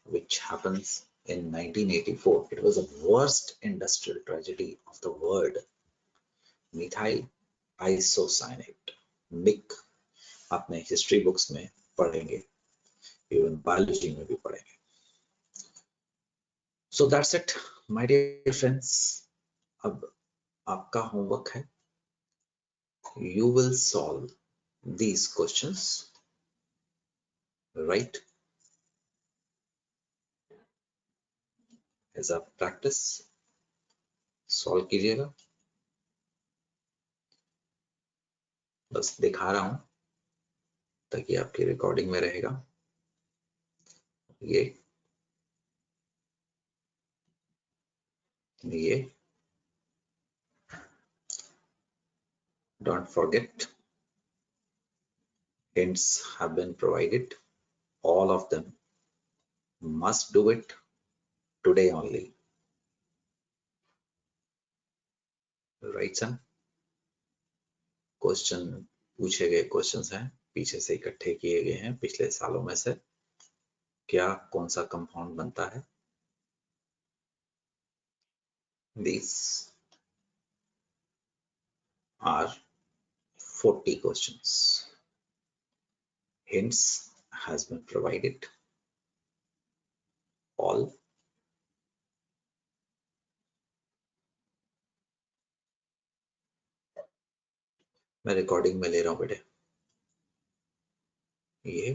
which happens in 1984. It was the worst industrial tragedy of the world. Methyl isocyanate, MIC, आपने हिस्ट्री बुक्स में पढ़ेंगे, even biology में भी पढ़ेंगे। So that's it, my dear friends. अब आपका homework है, you will solve these questions, right? As a practice solve कीजिएगा। बस दिखा रहा हूं ताकि आपकी रिकॉर्डिंग में रहेगा। ये don't forget, hints have been provided, all of them must do it today only, right son? Question पूछे गए क्वेश्चंस हैं, पीछे से इकट्ठे किए गए हैं पिछले सालों में से, क्या कौन सा कंपाउंड बनता है। These are 40 questions. Hints has been provided, all मैं रिकॉर्डिंग में ले रहा हूं बेटे। ये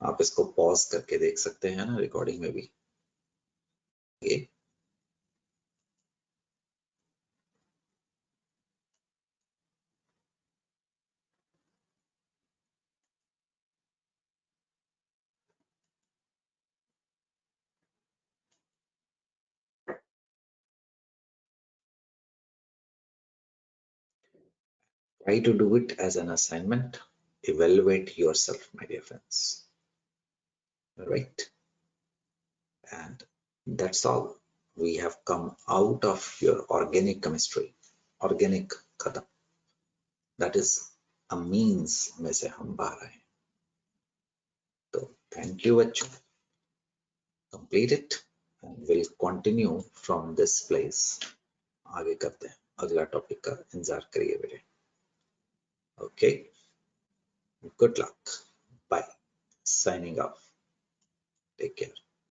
आप इसको पॉज करके देख सकते हैं ना रिकॉर्डिंग में भी। ये Try to do it as an assignment. Evaluate yourself, my dear friends. All right. And that's all. We have come out of your organic chemistry, organic khatam. That is amines में से हम बाहर आए. So thank you बच्चों. Complete it and we'll continue from this place. आगे करते हैं. अगला टॉपिक का इंतजार करिए बेटे. Okay. Good luck. Bye. Signing off. Take care.